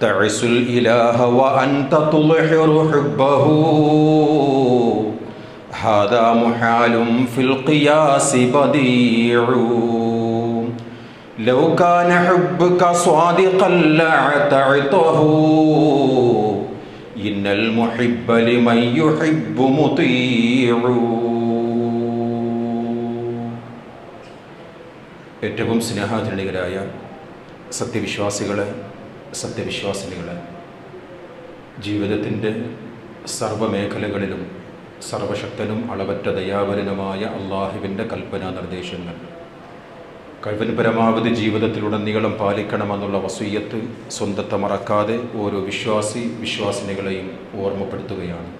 تعس الإله وأنت تظهر حبه هذا محال في القياس بديع لو كان حبك صادقا لأعتعته إن المحب لمن يحب مطيع. ഏറ്റവും സ്നേഹാധരണികരായ സത്യവിശ്വാസികളെ, സത്യവിശ്വാസിനികളെ, ജീവിതത്തിൻ്റെ സർവ്വമേഖലകളിലും സർവശക്തനും അളവറ്റ ദയാവരനുമായ അള്ളാഹുവിൻ്റെ കൽപ്പനാ നിർദ്ദേശങ്ങൾ കഴിവിന് പരമാവധി ജീവിതത്തിലുടനീളം പാലിക്കണമെന്നുള്ള വസീയത്ത് സ്വന്തത്തെ മറക്കാതെ ഓരോ വിശ്വാസിനികളെയും ഓർമ്മപ്പെടുത്തുകയാണ്.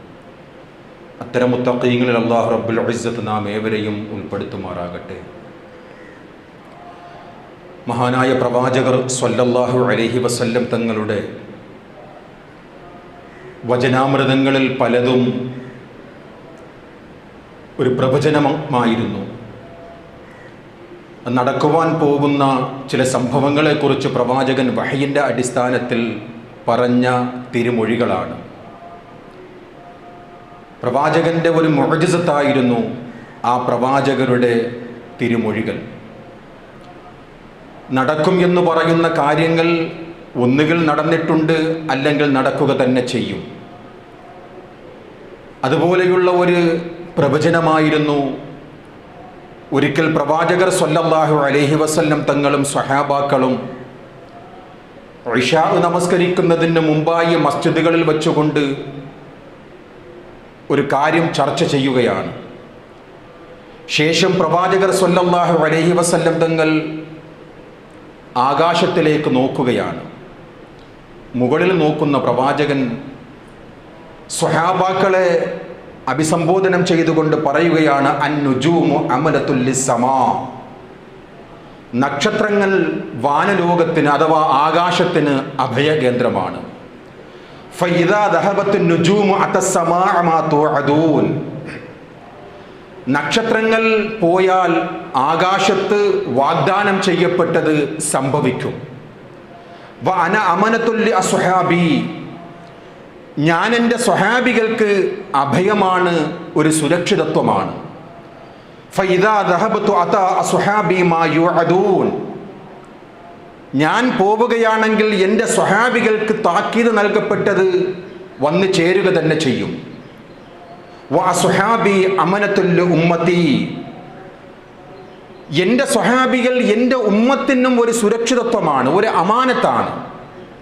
അത്തരം മുത്തഖീങ്ങളിൽ അല്ലാഹു റബ്ബുൽ ഇസ്സത്ത് നാം ഏവരെയും ഉൾപ്പെടുത്തുമാറാകട്ടെ. മഹാനായ പ്രവാചകർ സ്വല്ലല്ലാഹു അലൈഹി വസല്ലം തങ്ങളുടെ വചനാമൃതങ്ങളിൽ പലതും ഒരു പ്രവചനമായിരുന്നു. നടക്കുവാൻ പോകുന്ന ചില സംഭവങ്ങളെക്കുറിച്ച് പ്രവാചകൻ വഹയിൻ്റെ അടിസ്ഥാനത്തിൽ പറഞ്ഞ തിരുമൊഴികളാണ്. പ്രവാചകൻ്റെ ഒരു മുഅ്ജിസത്തായിരുന്നു ആ പ്രവാചകരുടെ തിരുമൊഴികൾ. നടക്കും എന്ന് പറയുന്ന കാര്യങ്ങൾ ഒന്നുകിൽ നടന്നിട്ടുണ്ട്, അല്ലെങ്കിൽ നടക്കുക തന്നെ ചെയ്യും. അതുപോലെയുള്ള ഒരു പ്രവചനമായിരുന്നു ഒരിക്കൽ പ്രവാചകർ സ്വല്ലല്ലാഹു അലൈഹി വസല്ലം തങ്ങളും സ്വഹാബാക്കളും ഇശാ നമസ്കരിക്കുന്നതിന് മുമ്പായി മസ്ജിദുകളിൽ വെച്ചുകൊണ്ട് ഒരു കാര്യം ചർച്ച ചെയ്യുകയാണ്. ശേഷം പ്രവാചകർ സ്വല്ലല്ലാഹു അലൈഹി വസല്ലം തങ്ങൾ ആകാശത്തിലേക്ക് നോക്കുകയാണ്. മുകളിൽ നോക്കുന്ന പ്രവാചകൻ സ്വഹാബാക്കളെ അഭിസംബോധനം ചെയ്തുകൊണ്ട് പറയുകയാണ്, അന്നുജൂമു അമലത്തുൽ ലിസ്സമാ, നക്ഷത്രങ്ങൾ വാനലോകത്തിന് അഥവാ ആകാശത്തിന് അഭയകേന്ദ്രമാണ്. ഫഇദാ ദഹബത്തുൻ നുജൂമു അത്തസ്സമാഅ മാ തുഅദൂൻ, നക്ഷത്രങ്ങൾ പോയാൽ ആകാശത്ത് വാഗ്ദാനം ചെയ്യപ്പെട്ടത് സംഭവിക്കും. വ അന അമനത്തുൽ ലി അസ്ഹാബി, ഞാൻ എൻ്റെ സ്വഹാബികൾക്ക് അഭയമാണ്, ഒരു സുരക്ഷിതത്വമാണ്. ഫഇദാ ദഹബതു അതാ അസ്ഹാബി മാ യുഅദൂൻ, ഞാൻ പോവുകയാണെങ്കിൽ എൻ്റെ സ്വഹാബികൾക്ക് താക്കീത് നൽകപ്പെട്ടത് വന്നു ചേരുക തന്നെ ചെയ്യും. വ അസ്ഹാബി അമനത്തുൽ ലി ഉമ്മത്തി, എൻ്റെ സ്വഹാബികൾ എൻ്റെ ഉമ്മത്തിനും ഒരു സുരക്ഷിതത്വമാണ്, ഒരു അമാനത്താണ്,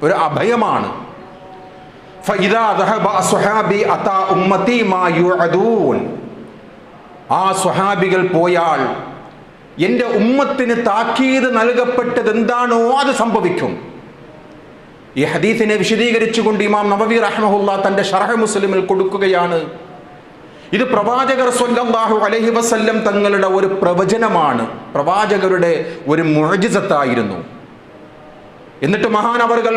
ഒരു അഭയമാണ്. ഫഇദാ ദഹബ അസ്ഹാബി അതാ ഉമ്മത്തി മാ യുഅദൂൻ, ആ സ്വഹാബികൾ പോയാൽ എൻ്റെ ഉമ്മത്തിന് താക്കീത് നൽകപ്പെട്ടത് എന്താണോ അത് സംഭവിക്കും. ഈ ഹദീസിനെ വിശദീകരിച്ചുകൊണ്ട് ഇമാം നവവി റഹ്മഹുല്ലാഹ് തൻ്റെ ശർഹ് മുസ്ലിമിൽ കൊടുക്കുകയാണ്, ഇത് പ്രവാചകർ സ്വല്ലല്ലാഹു അലൈഹി വസല്ലം തങ്ങളുടെ ഒരു പ്രവചനമാണ്, പ്രവാചകരുടെ ഒരു മുഅ്ജിസത്തായിരുന്നു. എന്നിട്ട് മഹാനവറുകൾ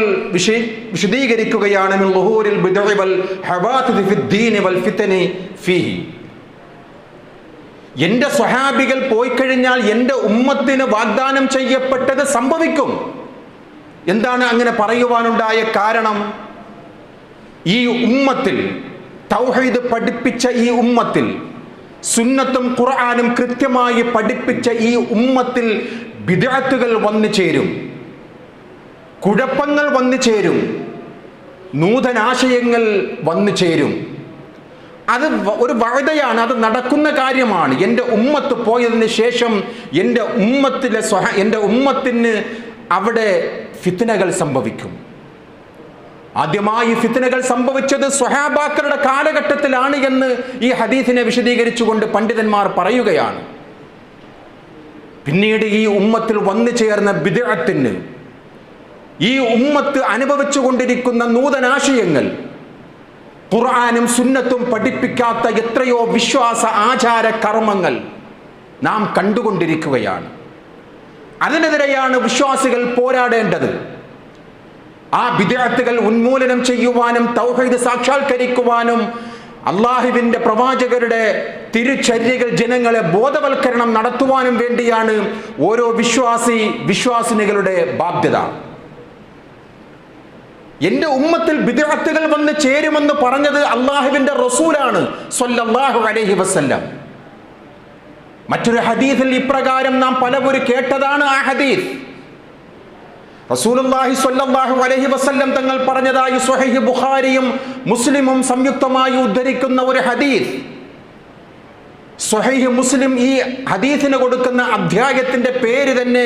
വിശദീകരിക്കുകയാണ്, മിൻ ളുഹൂരിൽ ബിദ്ഇ വൽ ഹവാതിദി ഫിദ്ദീനി വൽ ഫിതനി ഫീഹി, എൻ്റെ സ്വഹാബികൾ പോയി കഴിഞ്ഞാൽ എൻ്റെ ഉമ്മത്തിന് വാഗ്ദാനം ചെയ്യപ്പെട്ടത് സംഭവിക്കും. എന്താണ് അങ്ങനെ പറയുവാനുണ്ടായ കാരണം? ഈ ഉമ്മത്തിൽ തൗഹീദ് പഠിപ്പിച്ച ഈ ഉമ്മത്തിൽ, സുന്നത്തും ഖുർആനും കൃത്യമായി പഠിപ്പിച്ച ഈ ഉമ്മത്തിൽ ബിദ്അത്തുകൾ വന്നു ചേരും, കുഴപ്പങ്ങൾ വന്നു ചേരും, നൂതനാശയങ്ങൾ വന്നു ചേരും. അത് ഒരു വഅദയാണ്, അത് നടക്കുന്ന കാര്യമാണ്. എൻ്റെ ഉമ്മത്ത് പോയതിന് ശേഷം എൻ്റെ ഉമ്മത്തിന് അവിടെ ഫിത്നകൾ സംഭവിക്കും. ആദ്യമായി ഫിത്നകൾ സംഭവിച്ചത് സ്വഹാബാക്കളുടെ കാലഘട്ടത്തിലാണ് എന്ന് ഈ ഹദീസിനെ വിശദീകരിച്ചുകൊണ്ട് പണ്ഡിതന്മാർ പറയുകയാണ്. പിന്നീട് ഈ ഉമ്മത്തിൽ വന്നു ചേർന്ന ബിദ്അത്തിന്, ഈ ഉമ്മത്ത് അനുഭവിച്ചു കൊണ്ടിരിക്കുന്ന നൂതനാശയങ്ങൾ, ഖുർആനും സുന്നത്തും പഠിപ്പിക്കാത്ത എത്രയോ വിശ്വാസ ആചാര കർമ്മങ്ങൾ നാം കണ്ടുകൊണ്ടിരിക്കുകയാണ്. അതിനെതിരെയാണ് വിശ്വാസികൾ പോരാടേണ്ടത്. ആ ബിദ്അത്തുകൾ ഉന്മൂലനം ചെയ്യുവാനും തൗഹീദ് സാക്ഷാത്കരിക്കുവാനും അള്ളാഹുവിൻ്റെ പ്രവാചകരുടെ തിരുചര്യകൾ ജനങ്ങളെ ബോധവൽക്കരണം നടത്തുവാനും വേണ്ടിയാണ് ഓരോ വിശ്വാസിനികളുടെ ബാധ്യത. എൻ്റെ ഉമ്മത്തിൽ ബിദ്അത്തുകൾ വന്ന് ചേരുമെന്ന് പറഞ്ഞത് അള്ളാഹുവിൻ്റെ റസൂലാണ് സ്വല്ലല്ലാഹു അലൈഹി വസല്ലം. മറ്റൊരു ഹദീസിൽ ഇപ്രകാരം നാം പലവരും കേട്ടതാണ്. ആ ഹദീസ് റസൂലുള്ളാഹി സ്വല്ലല്ലാഹു അലൈഹി വസല്ലം തങ്ങൾ പറഞ്ഞതായി സ്വഹീഹ് ബുഖാരിയും മുസ്ലിമും സംയുക്തമായി ഉദ്ധരിക്കുന്ന ഒരു ഹദീസ്. സ്വഹീഹ് മുസ്ലിം ഈ ഹദീസിന് കൊടുക്കുന്ന അധ്യായത്തിന്റെ പേര് തന്നെ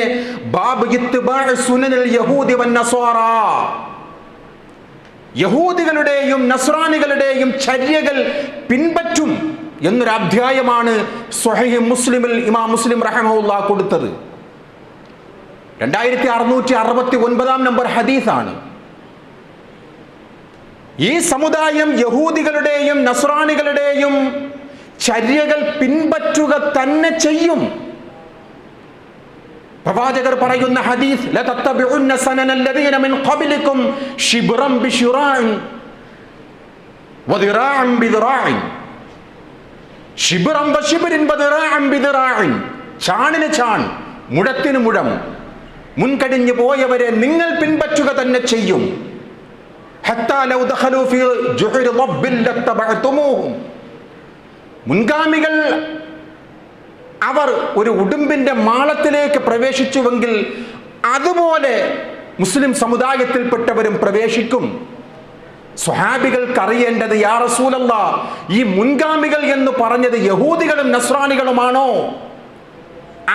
ബാബ് ഇത്ബാഉ സുനനിൽ യഹൂദി വന്നസ്വാറ. യഹൂദികളുടെയും നസ്രാനികളുടെയും ചര്യകൾ പിൻപറ്റും എന്നൊരു അധ്യായമാണ് സ്വഹീഹ് മുസ്ലിമിൽ ഇമാം മുസ്ലിം റഹിമഹുല്ലാഹ് കൊടുത്തത്. 2669 നമ്പർ ഹദീസാണ്. ഈ സമുദായം യഹൂദികളുടെയും നസ്രാനികളുടെയും ചര്യകൾ പിൻപറ്റുക തന്നെ ചെയ്യും. പ്രവാചകർ പറയുന്ന ഹദീസ്, ലതത്തബിഉന്ന സനനല്ലദീന മിൻ ഖബ്ലികും ശിബ്റൻ ബിശിറാഇൻ വദിറാഅൻ ബിദിറാഇൻ. ശിബ്റൻ ബശിബ്രിൻ വദിറാഅൻ ബിദിറാഇൻ. ചാണിന് ചാൺ, മുഴത്തിന് മുഴം. മുൻകഴിഞ്ഞു പോയവരെ നിങ്ങൾ പിൻപറ്റുക തന്നെ ചെയ്യും. ഹത്താ ലൗ ദഖലൂ ഫീ ജുഹരി റബ്ബിൻ ലത്തബഅതുമൂഹും. മുൻഗാമികൾ അവർ ഒരു ഉടുമ്പിന്റെ മാളത്തിലേക്ക് പ്രവേശിച്ചുവെങ്കിൽ അതുപോലെ മുസ്ലിം സമുദായത്തിൽപ്പെട്ടവരും പ്രവേശിക്കും. സ്വഹാബികൾക്ക് അറിയേണ്ടത്, യാ റസൂലല്ലാഹ്, ഈ മുൻഗാമികൾ എന്ന് പറഞ്ഞത് യഹൂദികളും നസ്രാനികളുമാണോ?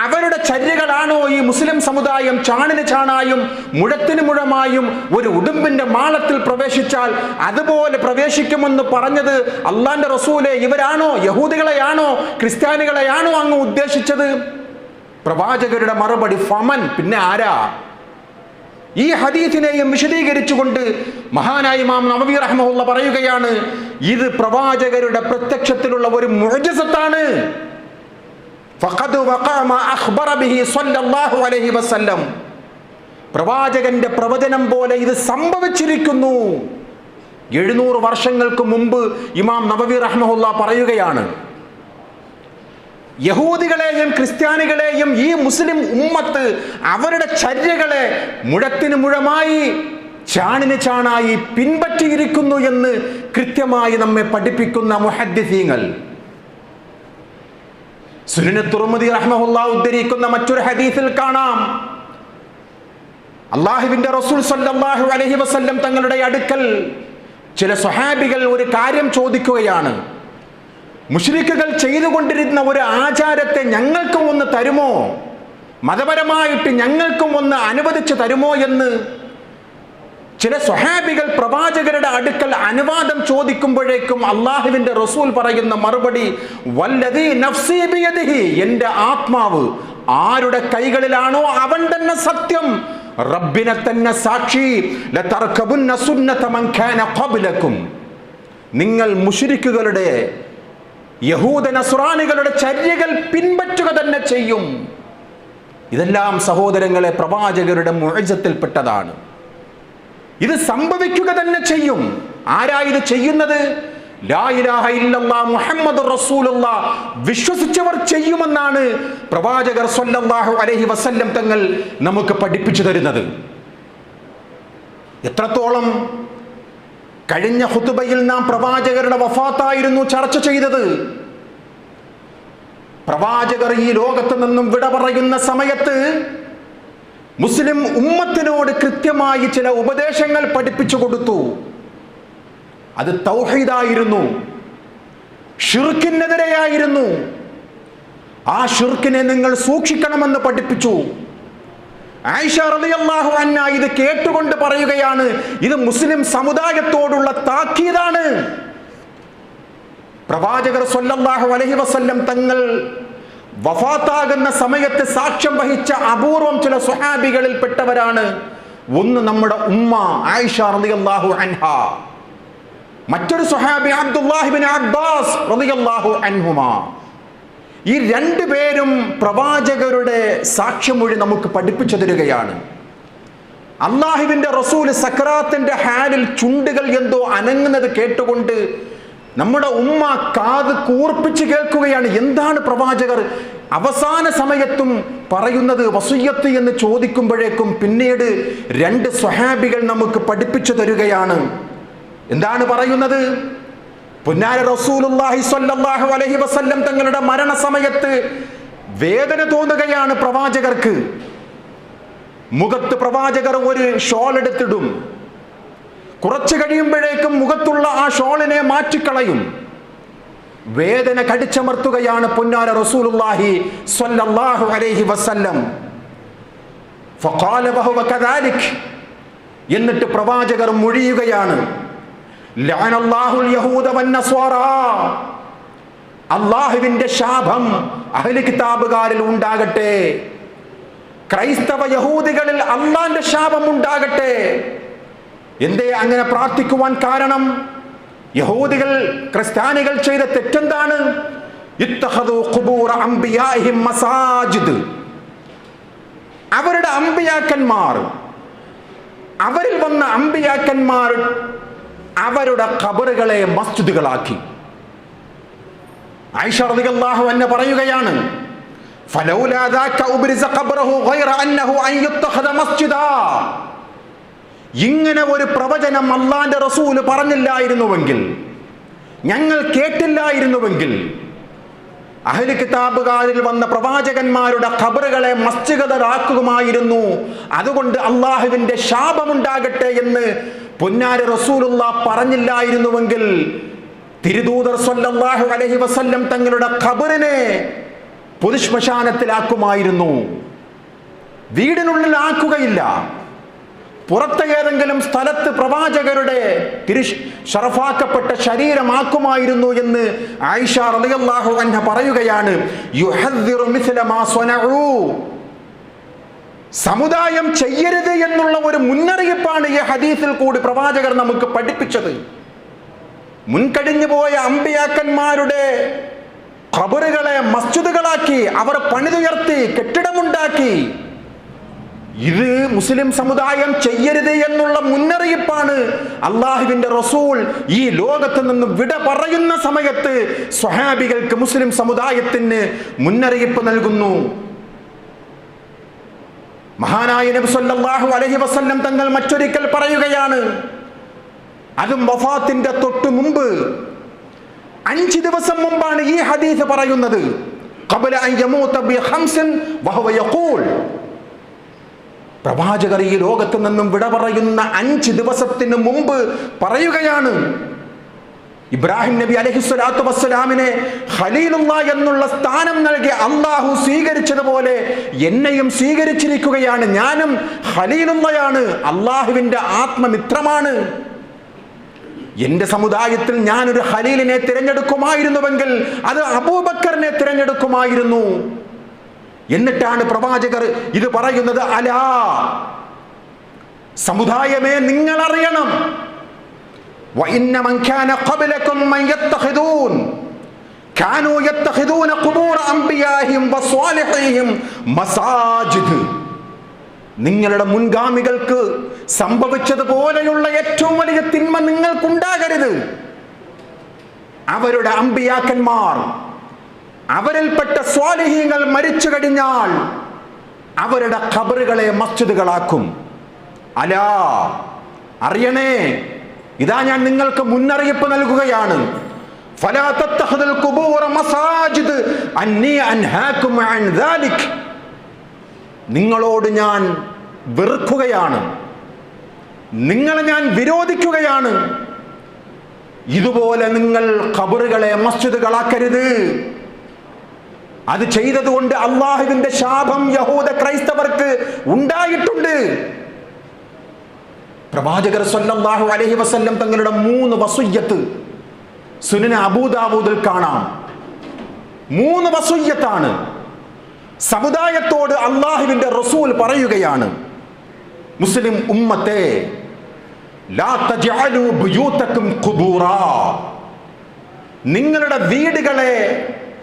അവരുടെ ചര്യകളാണോ ഈ മുസ്ലിം സമുദായം ചാണിന് ചാണായും മുഴത്തിന് മുഴമായും ഒരു ഉടുമ്പിന്റെ മാളത്തിൽ പ്രവേശിച്ചാൽ അതുപോലെ പ്രവേശിക്കുമെന്ന് പറഞ്ഞത് അള്ളാന്റെ റസൂലെ ഇവരാണോ? യഹൂദികളെയാണോ ക്രിസ്ത്യാനികളെയാണോ അങ്ങ് ഉദ്ദേശിച്ചത്? പ്രവാചകരുടെ മറുപടി ഫമൻ, പിന്നെ ആരാ? ഈ ഹദീസിനെയും വിശദീകരിച്ചുകൊണ്ട് മഹാനായ ഇമാം നവവി റഹ്മഹുല്ലാഹ് പറയുകയാണ്, ഇത് പ്രവാചകരുടെ പ്രത്യക്ഷത്തിലുള്ള ഒരു മുഅ്ജിസത്താണ്. ഫഖദ് വഖഅ മാ അഖ്ബറ ബിഹി സ്വല്ലല്ലാഹു അലൈഹി വസല്ലം. പ്രവാചകന്റെ പ്രവചനം പോലെ ഇത് സംഭവിച്ചിരിക്കുന്നു. 700 വർഷങ്ങൾക്ക് മുമ്പ് ഇമാം നവവി റഹ്മഹുല്ലാഹ് പറയുകയാണ്, യഹൂദികളെയും ക്രിസ്ത്യാനികളെയും ഈ മുസ്ലിം ഉമ്മത്ത് അവരുടെ ചര്യകളെ മുഴത്തിന് മുഴമായി ചാണിന് ചാണായി പിൻപറ്റിയിരിക്കുന്നു എന്ന് കൃത്യമായി നമ്മെ പഠിപ്പിക്കുന്ന മുഹദ്ദിസീങ്ങൾ. സുനൻ തുർമുദി റഹ്മഹുല്ലാഹ് ഉദ്ധരിക്കുന്ന മറ്റൊരു ഹദീസിൽ കാണാം, അല്ലാഹുവിന്റെ റസൂൽ സ്വല്ലല്ലാഹു അലൈഹി വസല്ലം തങ്ങളുടെ അടുക്കൽ ചില സ്വഹാബികൾ ഒരു കാര്യം ചോദിക്കുകയാണ്. മുശ്രിക്കുകൾ ചെയ്തുകൊണ്ടിരുന്ന ഒരു ആചാരത്തെ ഞങ്ങൾക്കും ഒന്ന് തരുമോ, മതപരമായിട്ട് ഞങ്ങൾക്കും ഒന്ന് അനുവദിച്ചു തരുമോ എന്ന് ചില സ്വഹാബികൾ പ്രവാചകരുടെ അടുക്കൽ അനുവാദം ചോദിക്കുമ്പോഴേക്കും അള്ളാഹുവിന്റെ റസൂൽ പറയുന്ന മറുപടി, വല്ലദീ നഫ്സീ ബിയദിഹി, എൻ്റെ ആത്മാവ് ആരുടെ കൈകളിലാണോ അവൻ തന്നെ സത്യം, റബ്ബിനെ തന്നെ സാക്ഷി, ലതർകബുന്ന സുന്നത മൻ കാന ഖബ്ലകും, നിങ്ങൾ മുശ്രിക്കുകളുടെ യഹൂദ നസ്രാനികളുടെ ചര്യകൾ പിൻപറ്റുക തന്നെ ചെയ്യും. ഇതെല്ലാം സഹോദരങ്ങളെ പ്രവാചകരുടെ മുഅ്ജിസത്തിൽപ്പെട്ടതാണ്. ഇത് സംഭവിക്കുക തന്നെ ചെയ്യും. ആരാ ഇത് ചെയ്യുന്നത്? ലാ ഇലാഹ ഇല്ലല്ലാഹ് മുഹമ്മദുർ റസൂലുള്ളാഹ് വിശ്വസിച്ചവർ ചെയ്യുമെന്നാണ് പ്രവാചകർ സ്വല്ലല്ലാഹു അലൈഹി വസല്ലം തങ്ങൾ നമുക്ക് പഠിപ്പിച്ചു തരുന്നത്. എത്രത്തോളം കഴിഞ്ഞ ഖുതുബയിൽ നാം പ്രവാചകരുടെ വഫാത്തായിരുന്നു ചർച്ച ചെയ്തത്. പ്രവാചകർ ഈ ലോകത്ത് നിന്നും വിട പറയുന്ന സമയത്ത് മുസ്ലിം ഉമ്മത്തിനോട് കൃത്യമായി ചില ഉപദേശങ്ങൾ പഠിപ്പിച്ചു കൊടുത്തു. അത് തൗഹീദായിരുന്നു, ഷിർക്കിനെതിരെയായിരുന്നു. ആ ഷിർക്കിനെ നിങ്ങൾ സൂക്ഷിക്കണമെന്ന് പഠിപ്പിച്ചു. ആയിഷ റളിയല്ലാഹു അൻഹ ഇത് കേട്ടുകൊണ്ട് പറയുകയാണ്, ഇത് മുസ്ലിം സമുദായത്തോടുള്ള താക്കീതാണ്. പ്രവാചകർ സ്വല്ലല്ലാഹു അലൈഹി വസല്ലം തങ്ങൾ വഫാത്താകുന്ന സമയത്ത് സാക്ഷ്യം വഹിച്ച അപൂർവം ചില സ്വഹാബികളിൽ പെട്ടവരാണ്. ഒന്ന് നമ്മുടെ ഉമ്മ ആയിഷ റളിയല്ലാഹു അൻഹ, മറ്റൊരു സ്വഹാബി അബ്ദുല്ലാഹി ഇബ്നു അബ്ബാസ് റളിയല്ലാഹു അൻഹുമാ. ഈ രണ്ടുപേരും പ്രവാചകരുടെ സാക്ഷ്യമൊഴി നമുക്ക് പഠിപ്പിച്ചു തരികയാണ്. അല്ലാഹുവിന്റെ റസൂൽ സക്രാത്തിന്റെ ഹാലിൽ ചുണ്ടുകൾ എന്തോ അനങ്ങുന്നത് കേട്ടുകൊണ്ട് നമ്മുടെ ഉമ്മ കാത് കൂർപ്പിച്ച് കേൾക്കുകയാണ്. എന്താണ് പ്രവാചകർ അവസാന സമയത്തും പറയുന്നത് വസിയ്യത്ത് എന്ന് ചോദിക്കുമ്പോഴേക്കും പിന്നീട് രണ്ട് സ്വഹാബികൾ നമുക്ക് പഠിപ്പിച്ചു തരികയാണ്. എന്താണ് പറയുന്നത്? പുന്നാര റസൂലുള്ളാഹി സ്വല്ലല്ലാഹു അലൈഹി വസല്ലം തങ്ങളുടെ മരണസമയത്ത് വേദന തോന്നുകയാണ് പ്രവാചകർക്ക്. മുഖത്ത് പ്രവാചകർ ഒരു ഷോൾ എടുത്തിടും. കുറച്ചു കഴിയുമ്പോഴേക്കും മുഖത്തുള്ള ആ ഷോളിനെ മാറ്റിക്കളയും. വേദന കടിച്ചമർത്തുകയാണ് പുന്നാര റസൂലുള്ളാഹി സ്വല്ലല്ലാഹു അലൈഹി വസല്ലം. ഫഖാല വഹുവ കദാലിക്, എന്നിട്ട് പ്രവാചകർ മൊഴിയുകയാണ്, ലഅനല്ലാഹുൽ യഹൂദ വന്നസ്വാറാ, അല്ലാഹുവിന്റെ ശാപം അഹ്ലു കിതാബുകാരിൽ ഉണ്ടാകട്ടെ, ക്രൈസ്തവ യഹൂദികളിൽ അല്ലാഹുവിന്റെ ശാപം ഉണ്ടാകട്ടെ. എന്തേ അങ്ങനെ പ്രാർത്ഥിക്കുവാൻ കാരണം? യഹൂദികൾ ക്രിസ്ത്യാനികൾ ചെയ്ത തെറ്റെന്താണ്? ഇത്തഖദു ഖുബൂറ അംബിയാഇഹിം മസാജിദ്, അവരുടെ അമ്പിയാക്കന്മാർ, അവരിൽ വന്ന അമ്പിയാക്കന്മാർ അവരുടെ ഖബറുകളെ മസ്ജിദുകളാക്കി. ആയിഷ റളിയല്ലാഹു അൻഹ പറയുകയാണ്, ഫലൗലാ ദാക ഉബ്രിസ ഖബ്റഹു ഗൈറ അന്നഹു അൻ യുത്തഖദ മസ്ജിദാ, ഇങ്ങനെ ഒരു പ്രവചനം അല്ലാഹുവിന്റെ റസൂൽ പറഞ്ഞില്ലായിരുന്നുവെങ്കിൽ, ഞങ്ങൾ കേട്ടില്ലായിരുന്നുവെങ്കിൽ, അഹ്ലു കിതാബുകാരിൽ വന്ന പ്രവാചകന്മാരുടെ ഖബറുകളെ മസ്ജിദുകളാക്കുമായിരുന്നു. അതുകൊണ്ട് അല്ലാഹുവിന്റെ ശാപമുണ്ടാകട്ടെ എന്ന് പൊന്നാര റസൂലുള്ളാഹ് പറഞ്ഞില്ലായിരുന്നുവെങ്കിൽ തിരുദൂതർ സ്വല്ലല്ലാഹു അലൈഹി വസല്ലം തങ്ങളുടെ ഖബറിനെ പൊതുശ്മശാനത്തിലാക്കുമായിരുന്നു. വീടിനുള്ളിൽ ആക്കുകയില്ല, പുറത്തെ ഏതെങ്കിലും സ്ഥലത്ത് പ്രവാചകരുടെ ഷറഫാക്കപ്പെട്ട ശരീരമാക്കുമായിരുന്നു എന്ന് ആയിഷ റളിയല്ലാഹു അൻഹ പറയുകയാണ്. യുഹദ്ദിറു മിസ്ല മാ സ്വനഉ, സമുദായം ചെയ്യരുത് എന്നുള്ള ഒരു മുന്നറിയിപ്പാണ് ഈ ഹദീസിൽ കൂടി പ്രവാചകർ നമുക്ക് പഠിപ്പിച്ചത്. മുൻകഴിഞ്ഞു പോയ അമ്പിയാക്കന്മാരുടെ ഖബറുകളെ മസ്ജിദുകളാക്കി, അവർ പണിതുയർത്തി കെട്ടിടമുണ്ടാക്കി. ഇത് മുസ്ലിം സമുദായം ചെയ്യരുത് എന്നുള്ള മുന്നറിയിപ്പാണ് അല്ലാഹുവിന്റെ റസൂൽ ഈ ലോകത്ത് നിന്ന് വിട പറയുന്ന സമയത്ത് സ്വഹാബികൾക്ക്, മുസ്ലിം സമുദായത്തിന് മുന്നറിയിപ്പ് നൽകുന്നു. മഹാനായ നബി സല്ലല്ലാഹു അലൈഹി വസല്ലം തങ്ങൾ മറ്റൊരിക്കൽ പറയുകയാണ്, അതും വഫാത്തിന്റെ തൊട്ട് മുമ്പ് 5 ദിവസം മുമ്പാണ് ഈ ഹദീസ് പറയുന്നത്. ഖബല അൻ യമൂത ബി ഖംസിൻ വഹുവ യഖൂൽ, പ്രവാചകർ ഈ ലോകത്ത് നിന്നും വിട പറയുന്ന 5 ദിവസത്തിന് മുമ്പ് പറയുകയാണ്, ഇബ്രാഹിം നബി അലൈഹിസ്സലാത്തു വസ്സലാമിനെ ഖലീലുള്ളാഹ് എന്നുള്ള സ്ഥാനം നൽകി അല്ലാഹു സ്വീകരിച്ചതുപോലെ എന്നെയും സ്വീകരിച്ചിരിക്കുകയാണ്. ഞാനും ഖലീലുള്ളാഹാണ്, അല്ലാഹുവിന്റെ ആത്മമിത്രമാണ്. എന്റെ സമുദായത്തിൽ ഞാനൊരു ഖലീലിനെ തിരഞ്ഞെടുക്കുമായിരുന്നുവെങ്കിൽ അത് അബൂബക്കറിനെ തിരഞ്ഞെടുക്കുമായിരുന്നു. എന്നിട്ടാണ് പ്രവാചകർ ഇത് പറയുന്നത്. അലാ, സമുദായമേ, നിങ്ങൾ അറിയണം, വഇന്ന മൻ കാന ഖബ്ലകും മൻ യത്തഖിദൂൻ കാനൂ യത്തഖിദൂന ഖുബൂറ അംബിയാഹിം വസ്വാലിഹീഹിം മസാജിദ്, നിങ്ങളുടെ മുൻഗാമികൾക്ക് സംഭവിച്ചതുപോലെയുള്ള ഏറ്റവും വലിയ തിന്മ നിങ്ങൾക്കുണ്ടാകരുത്. അവരുടെ അമ്പിയാക്കന്മാർ, അവരിൽപ്പെട്ട സ്വാലിഹീങ്ങൾ മരിച്ചു കഴിഞ്ഞാൽ അവരുടെ ഖബറുകളെ മസ്ജിദുകളാക്കും. അലാ, അറിയണേ, ഇതാ ഞാൻ നിങ്ങൾക്ക് മുന്നറിയിപ്പ് നൽകുകയാണ്. ഫലാ തത്തഖിദുൽ ഖുബൂറ മസാജിദ് അന്നി അൻഹാകും അൻ ദാലിക്, നിങ്ങളോട് ഞാൻ വെറുക്കുകയാണ്, നിങ്ങളെ ഞാൻ വിരോധിക്കുകയാണ്. ഇതുപോലെ നിങ്ങൾ ഖബറുകളെ മസ്ജിദുകളാക്കരുത്. അത് ചെയ്തതുകൊണ്ട് അല്ലാഹുവിന്റെ ശാപം യഹൂദ ക്രൈസ്തവർക്ക് ഉണ്ടായിട്ടുണ്ട്. പ്രവാചകർ സ്വല്ലല്ലാഹു അലൈഹി വസല്ലം തങ്ങളുടെ 3 വസിയ്യത്ത് സുനൻ അബൂദാവൂദിൽ കാണാം. 3 വസിയ്യത്താണ് സമുദായത്തോട് അല്ലാഹുവിന്റെ റസൂൽ പറയുകയാണ്. മുസ്ലിം ഉമ്മത്തെ, ലാ തജ്അലു ബുയൂതകും ഖുബൂറാ, നിങ്ങളുടെ വീടുകളെ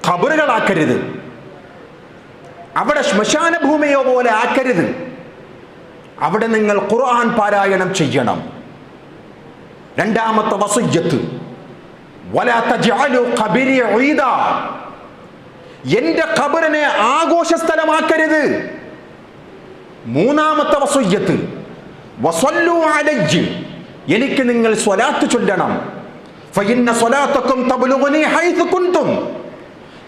ഖബറുകളാക്കരുത്, അവിടെ ശ്മശാന ഭൂമിയോ പോലെ ആക്കരുത്. അവിടെ നിങ്ങൾ ഖുർആൻ പാരായണം ചെയ്യണം. 2ാമത്തെ വസിയ്യത്ത്, വലാ തജ്അലു ഖബരി ഈദ, എന്റെ ഖബറിനെ ആഘോഷ സ്ഥലമാക്കരുത്. മൂന്നാമത്തെ വസിയ്യത്ത് വസല്ലു അലയ്യ, എനിക്ക് നിങ്ങൾ സ്വലാത്ത് ചൊല്ലണം. ഫഇന്ന സ്വലാത്തക്കും തബ്ലുഗുനി ഹൈസു കുൻതും,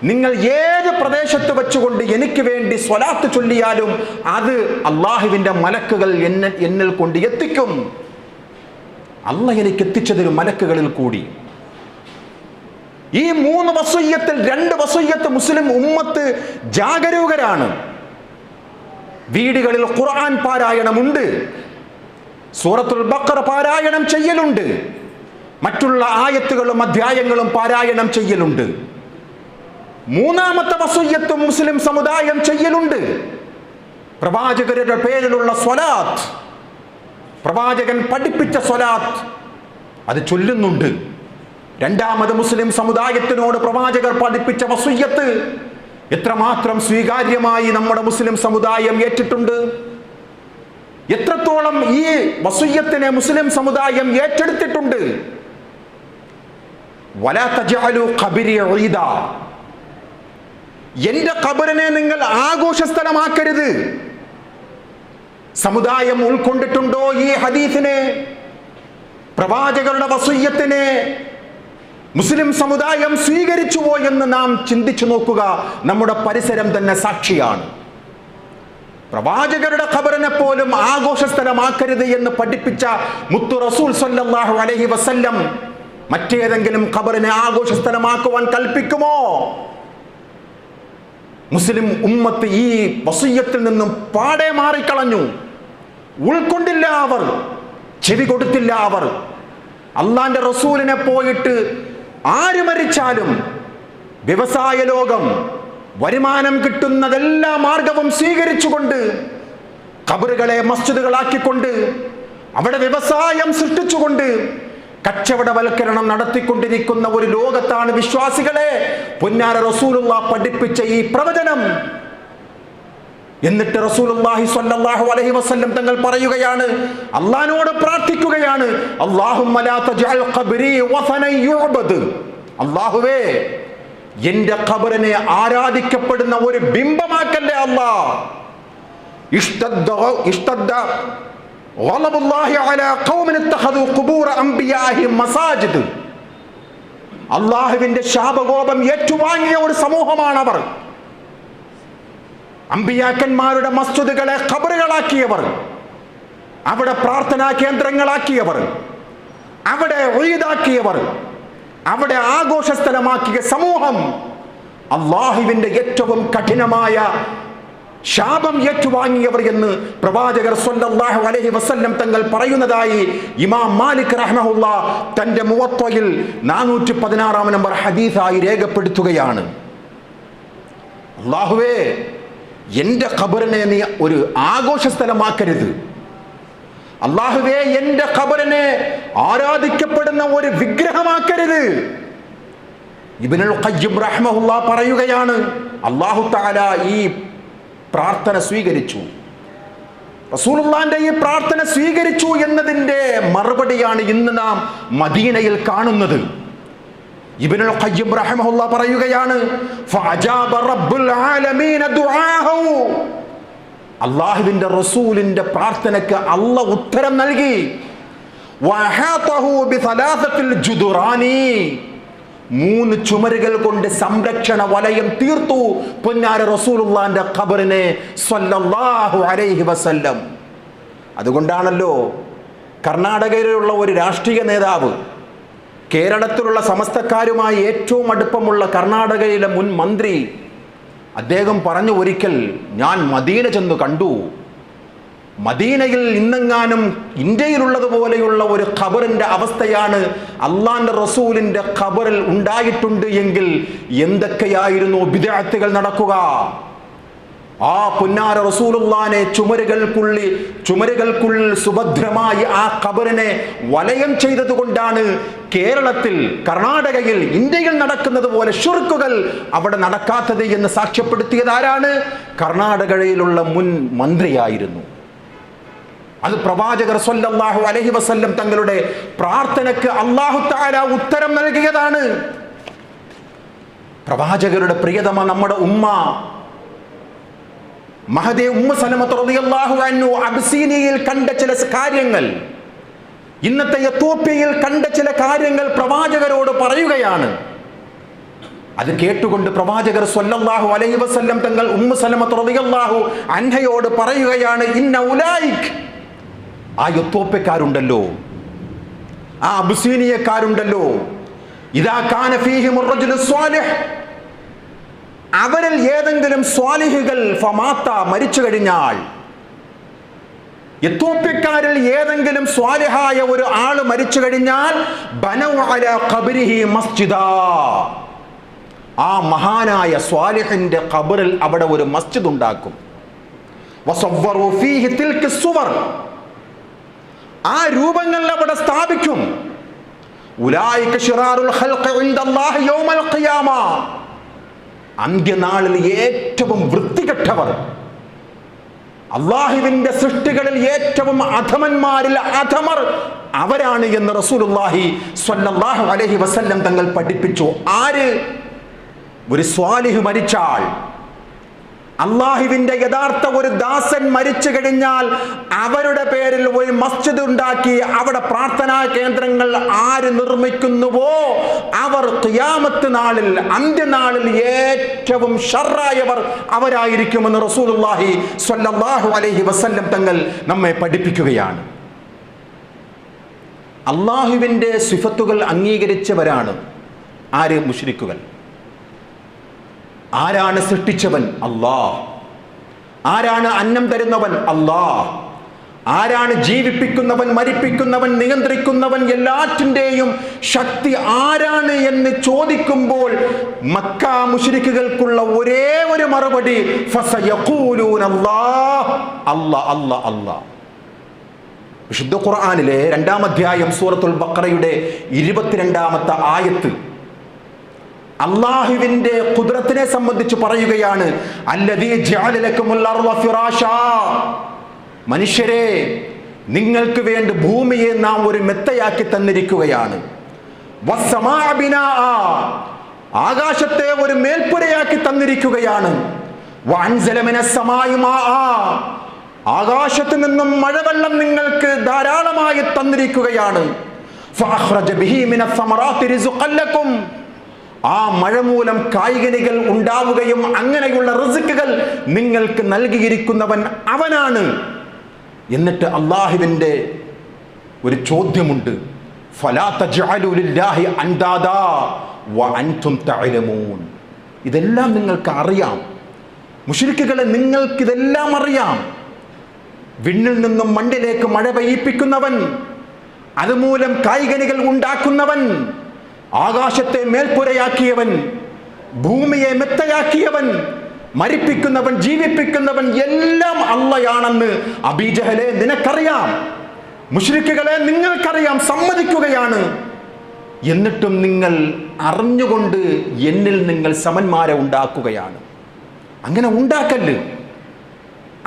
നിങ്ങൾ ഏത് പ്രദേശത്ത് വെച്ചുകൊണ്ട് എനിക്ക് വേണ്ടി സ്വലാത്ത് ചൊല്ലിയാലും അത് അള്ളാഹുവിന്റെ മലക്കുകൾ എന്നിൽ കൊണ്ട് എത്തിക്കും. അള്ളാഹ് എനിക്ക് എത്തിച്ചതൊരു മലക്കുകളിൽ കൂടി. ഈ 3 വസിയ്യത്തിൽ 2 വസിയ്യത്ത് മുസ്ലിം ഉമ്മത്ത് ജാഗരൂകരാണ്. വീടുകളിൽ ഖുർആൻ പാരായണമുണ്ട്, സൂറത്തുൽ ബഖറ പാരായണം ചെയ്യലുണ്ട്, മറ്റുള്ള ആയത്തുകളും അധ്യായങ്ങളും പാരായണം ചെയ്യലുണ്ട്. മൂന്നാമത്തെ വസിയ്യത്ത് മുസ്ലിം സമുദായം ചെയ്യലുണ്ട്, പ്രവാചകരുടെ പേരിലുള്ള സ്വലാത്ത്, പ്രവാചകൻ പഠിപ്പിച്ച സ്വലാത്ത് അത് ചൊല്ലുന്നുണ്ട്. രണ്ടാമത് മുസ്ലിം സമുദായത്തിനോട് പ്രവാചകർ പഠിപ്പിച്ച വസിയ്യത്ത് എത്രമാത്രം സ്വീകാര്യമായി നമ്മുടെ മുസ്ലിം സമുദായം ഏറ്റിട്ടുണ്ട്, എത്രത്തോളം ഈ വസിയ്യത്തിനെ മുസ്ലിം സമുദായം ഏറ്റെടുത്തിട്ടുണ്ട്. വലാ തജ്അലു ഖബരി ഈദ, എന്റെ ഖബറിനെ നിങ്ങൾ ആഘോഷ സ്ഥലമാക്കരുത്. സമുദായം ഉൾക്കൊണ്ടിട്ടുണ്ടോ ഈ ഹദീസിനെ, പ്രവാചകരുടെ വസിയ്യത്തിനെ മുസ്ലിം സമുദായം സ്വീകരിച്ചുവോ എന്ന് നാം ചിന്തിച്ചു നോക്കുക. നമ്മുടെ പരിസരം തന്നെ സാക്ഷിയാണ്. പ്രവാചകരുടെ ഖബറിനെ പോലും ആഘോഷ സ്ഥലമാക്കരുത് എന്ന് പഠിപ്പിച്ച മുത്തു റസൂൽ സല്ലല്ലാഹു അലൈഹി വസല്ലം മറ്റേതെങ്കിലും ഖബറിനെ ആഘോഷ സ്ഥലമാക്കുവാൻ കൽപ്പിക്കുമോ? മുസ്ലിം ഉമ്മത്ത് ഈ വസിയ്യത്തിൽ നിന്നും പാടെ മാറിക്കളഞ്ഞു, ഉൾക്കൊണ്ടില്ല അവർ, ചെവി കൊടുത്തില്ല അവർ. അള്ളാന്റെ റസൂലിനെ പോയിട്ട് ആര് മരിച്ചാലും വ്യവസായ ലോകം വരുമാനം കിട്ടുന്നതെല്ലാ മാർഗവും സ്വീകരിച്ചുകൊണ്ട് ഖബറുകളെ മസ്ജിദുകളാക്കിക്കൊണ്ട് അവിടെ വ്യവസായം സൃഷ്ടിച്ചുകൊണ്ട് കച്ചവടവൽക്കരണം നടത്തിക്കൊണ്ടിരിക്കുന്ന ഒരു ലോകത്താണ് വിശ്വാസികളെ പൊന്നാര റസൂലുള്ളാഹി പഠിപ്പിച്ച ഈ പ്രവചനം. എന്നിട്ട് റസൂലുള്ളാഹി സ്വല്ലല്ലാഹു അലൈഹി വസല്ലം തങ്ങൾ പറയുകയാണ്, അല്ലാഹുവോട് പ്രാർത്ഥിക്കുകയാണ്, അല്ലാഹുമ്മ ലാ തജ്അൽ ഖബ്രി വസനൻ യുഅബദ്, അല്ലാഹുവേ എന്റെ ഖബറിനെ ആരാധിക്കപ്പെടുന്ന ഒരു ബിംബമാക്കല്ലേ അല്ലാഹ്. ഇഷ്തദ്ദ ഗളബുല്ലാഹി അലാ ഖൗമിൻ ഇത്തഖദു ഖുബൂറ അംബിയാഇഹിം മസാജിദ്, അല്ലാഹുവിന്റെ ശാപകോപം ഏറ്റുവാങ്ങിയ ഒരു സമൂഹമാണ് അവർ. അമ്പിയാക്കന്മാരുടെ മസ്ജിദുകളെ ഖബറുകളാക്കിയവർ, അവിടെ പ്രാർത്ഥനാ കേന്ദ്രങ്ങളാക്കിയവർ, അവിടെ ഈദാക്കിയവർ, അവിടെ ആഘോഷ സ്ഥലമാക്കിയ സമൂഹം അല്ലാഹുവിന്റെ ഏറ്റവും കഠിനമായ ശാപം ഏറ്റുവാങ്ങിയവർ എന്ന് പ്രവാചകർ സ്വല്ലല്ലാഹു അലൈഹി വസല്ലം തങ്ങൾ പറയുന്നതായി ഇമാം മാലിക് റഹ്മഹുല്ലാഹ് തന്റെ മുവത്തയിൽ 416 നമ്പർ ഹദീസായി രേഖപ്പെടുത്തുകയാണ്. അല്ലാഹുവേ എന്റെ ഖബറിനെ നീ ഒരു ആഘോഷ സ്ഥലമാക്കരുത്. അല്ലാഹുവേ എന്റെ ഖബറിനെ ആരാധിക്കപ്പെടുന്ന ഒരു വിഗ്രഹമാക്കരുത്. ഇബ്നുൽ ഖയ്യിം റഹ്മഹുല്ലാഹ് പറയുകയാണ്, അല്ലാഹു തആല ഈ പ്രാർത്ഥന സ്വീകരിച്ചു, റസൂലുള്ളാഹിന്റെ ഈ പ്രാർത്ഥന സ്വീകരിച്ചു എന്നതിന്റെ മറുപടിയാണ് ഇന്ന് നാം മദീനയിൽ കാണുന്നത്. ഇബ്നുൽ ഖയ്യിം റഹിമഹുല്ലാഹ് പറയുകയാണ്, ഫഅജാബ റബ്ബുൽ ആലമീന ദുആഹു, അല്ലാഹുവിന്റെ റസൂലിന്റെ പ്രാർത്ഥനയ്ക്ക് അല്ലാഹ് ഉത്തരം നൽകി. വഅഹാതഹു ബിസലാസത്തിൽ ജുദുറാനി, 3 ചുമരുകൾ കൊണ്ട് സംരക്ഷണ വലയം തീർത്തു പൊന്നാര റസൂലുള്ളാഹിന്റെ ഖബറിനെ സ്വല്ലല്ലാഹു അലൈഹി വസല്ലം. അതുകൊണ്ടാണല്ലോ കർണാടകയിലുള്ള ഒരു രാഷ്ട്രീയ നേതാവ് കേരളത്തിലുള്ള സമസ്തക്കാരുമായി ഏറ്റവും അടുപ്പമുള്ള കർണാടകയിലെ മുൻ മന്ത്രി അദ്ദേഹം പറഞ്ഞു, ഒരിക്കൽ ഞാൻ മദീന ചെന്ന് കണ്ടു, മദീനയിൽ ഇന്നെങ്ങാനും ഇന്ത്യയിലുള്ളതുപോലെയുള്ള ഒരു ഖബറിന്റെ അവസ്ഥയാണ് അള്ളാന്റെ റസൂലിന്റെ ഖബറിൽ ഉണ്ടായിട്ടുണ്ട് എങ്കിൽ എന്തൊക്കെയായിരുന്നു ബിദ്അത്തുകൾ നടക്കുക. ആ പുന്നാര റസൂലുള്ളാഹിനെ ചുമരുകൾക്കുള്ളിൽ സുഭദ്രമായി ആ ഖബറിനെ വലയം ചെയ്തത് കൊണ്ടാണ് കേരളത്തിൽ, കർണാടകയിൽ, ഇന്ത്യയിൽ നടക്കുന്നത് പോലെ ശിർക്കുകൾ അവിടെ നടക്കാത്തത് എന്ന് സാക്ഷ്യപ്പെടുത്തിയത് ആരാണ്? കർണാടകയിലുള്ള മുൻ മന്ത്രിയായിരുന്നു. അത് പ്രവാചകർ സ്വല്ലല്ലാഹു അലൈഹി വസല്ലം തങ്ങളുടെ പ്രാർത്ഥനയ്ക്ക് അല്ലാഹു തആല ഉത്തരം നൽകിയതാണ്. പ്രവാചകരുടെ പ്രിയതമ നമ്മുടെ ഉമ്മ മഹദി ഉമ്മു സലമത്ത് റളിയല്ലാഹു അൻഹു അബ്സീനിയയിൽ കണ്ട ചില കാര്യങ്ങൾ, ഇന്നത്തെ എത്യോപ്യയിൽ കണ്ട ചില കാര്യങ്ങൾ പ്രവാചകരോട് പറയുകയാണ്. അത് കേട്ടുകൊണ്ട് പ്രവാചകർ സ്വല്ലല്ലാഹു അലൈഹി വസല്ലം തങ്ങൾ ഉമ്മു സലമത്ത് റളിയല്ലാഹു അൻഹയോട് പറയുകയാണ്, ഇന്ന ഉലൈക്, ആ എത്യോപ്യക്കാരുണ്ടല്ലോ, ആ അബ്സീനിയക്കാരുണ്ടല്ലോ, ഇദാ കാന ഫീഹിം റജുലു സ്വാലിഹ്, അവരിൽ ഏതെങ്കിലും സ്വാലിഹുകൾ ഫമാത്ത, മരിച്ചു കഴിഞ്ഞാൽ, എത്യോപ്യക്കാരിൽ ഏതെങ്കിലും സ്വാലിഹായ ഒരു ആള് മരിച്ചു കഴിഞ്ഞാൽ, ബനൗ അലാ ഖബ്രിഹി മസ്ജിദാ, ആ മഹാനായ സ്വാലിഹിന്റെ ഖബറിൽ അവിടെ ഒരു മസ്ജിദ് ഉണ്ടാക്കും. വസവ്വറു ഫീഹി തിൽക സുവർ, ആ രൂപങ്ങൾ അവിടെ സ്ഥാപിക്കും. ഉലൈക ശിറാറുൽ ഖൽഖി ഇൻദല്ലാഹി യൗമൽ ഖിയാമ, അന്ത്യനാളിൽ ഏറ്റവും വൃത്തികെട്ടവർ, അല്ലാഹുവിന്റെ സൃഷ്ടികളിൽ ഏറ്റവും അധമന്മാരിൽ അധമർ അവരാണ് എന്ന് റസൂലുള്ളാഹി സ്വല്ലല്ലാഹു അലൈഹി വസല്ലം തങ്ങൾ പഠിപ്പിച്ചു. ആര്? ഒരു സ്വാലിഹ് മരിച്ചാൽ, അല്ലാഹുവിന്റെ യഥാർത്ഥ ഒരു ദാസൻ മരിച്ചു കഴിഞ്ഞാൽ അവരുടെ പേരിൽ ഒരു മസ്ജിദ് ഉണ്ടാക്കി അവിടെ പ്രാർത്ഥനാ കേന്ദ്രങ്ങൾ ആര് നിർമ്മിക്കുന്നുവോ അവർ ഖിയാമത്ത് നാളിൽ, അന്ത്യനാളിൽ ഏറ്റവും ഷർറായവർ അവരായിരിക്കുമെന്ന് റസൂലുള്ളാഹി സ്വല്ലല്ലാഹു അലൈഹി വസല്ലം തങ്ങൾ നമ്മെ പഠിപ്പിക്കുകയാണ്. അല്ലാഹുവിന്റെ സിഫത്തുകൾ അംഗീകരിച്ചവരാണ് ആര്? മുശ്രിക്കുകൾ. ആരാണ് സൃഷ്ടിച്ചവൻ? അല്ലാഹ്. ആരാണ് അന്നം തരുന്നവൻ? അല്ലാഹ്. ആരാണ് ജീവിപ്പിക്കുന്നവൻ, മരിപ്പിക്കുന്നവൻ, നിയന്ത്രിക്കുന്നവൻ, എല്ലാറ്റിൻ്റെയും ശക്തി ആരാണ് എന്ന് ചോദിക്കുമ്പോൾ മക്ക മുശ്രിക്കുകൾക്കുള്ള ഒരേ ഒരു മറുപടി ഫസയഖൂലൂന അല്ലാഹ്, അല്ലാഹ്, അല്ലാഹ്, അല്ലാഹ്. വിശുദ്ധ ഖുർആനിലെ 2-ാം അധ്യായം സൂറത്തുൽ ബഖറയുടെ 22-ാമത്തെ ആയത്ത് അല്ലാഹുവിന്റെ ഖുദ്റത്തിനെ സംബന്ധിച്ച് പറയുകയാണ്. അല്ലദീ ജഅല ലക്കുമുൽ അർള ഫിറാശാ, മനുഷ്യരെ നിങ്ങൾക്ക് വേണ്ടി ഭൂമിയെ നാം ഒരു മെത്തയാക്കി തന്നിരിക്കുകയാണ്. വസ്സമാഅ ബിനാഅ, ആകാശത്തെ ഒരു മേൽപ്പുരയാക്കി തന്നിരിക്കുകയാണ്. വഅൻസല മിനസ് സമാഇ മാഅ, ആകാശത്തു നിന്നും മഴവെള്ളം നിങ്ങൾക്ക് ധാരാളമായി തന്നിരിക്കുകയാണ്. ഫഅഖ്റജ ബിഹി മിനസ് സമറാത്തി റിസ്ഖൻ ലക്കും, ആ മഴ മൂലം കായ്കനികൾ ഉണ്ടാവുകയും അങ്ങനെയുള്ള റിസ്കുകൾ നിങ്ങൾക്ക് നൽകിയിരിക്കുന്നവൻ അവനാണ്. എന്നിട്ട് അല്ലാഹുവിന്റെ ഒരു ചോദ്യമുണ്ട്, ഫലാ തജ്അലു ലില്ലാഹി അൻദാദാ വഅൻതും തഅലമൂൻ. ഇതെല്ലാം നിങ്ങൾക്ക് അറിയാം മുശ്രിക്കുകളെ, നിങ്ങൾക്കിതെല്ലാം അറിയാം. വിണ്ണിൽ നിന്നും മണ്ണിലേക്ക് മഴ പെയ്യിപ്പിക്കുന്നവൻ, അതുമൂലം കായ്കനികൾ ഉണ്ടാക്കുന്നവൻ, ആകാശത്തെ മേൽപ്പുരയാക്കിയവൻ, ഭൂമിയെ മെത്തയാക്കിയവൻ, മരിപ്പിക്കുന്നവൻ, ജീവിപ്പിക്കുന്നവൻ എല്ലാം അള്ളയാണെന്ന് അബീജഹലെ നിനക്കറിയാം, മുശ്രിക്കുകളെ നിങ്ങൾക്കറിയാം, സമ്മതിക്കുകയാണ്. എന്നിട്ടും നിങ്ങൾ അറിഞ്ഞുകൊണ്ട് എന്നിൽ നിങ്ങൾ സമന്മാരെ ഉണ്ടാക്കുകയാണ്. അങ്ങനെ ഉണ്ടാക്കല്ല്.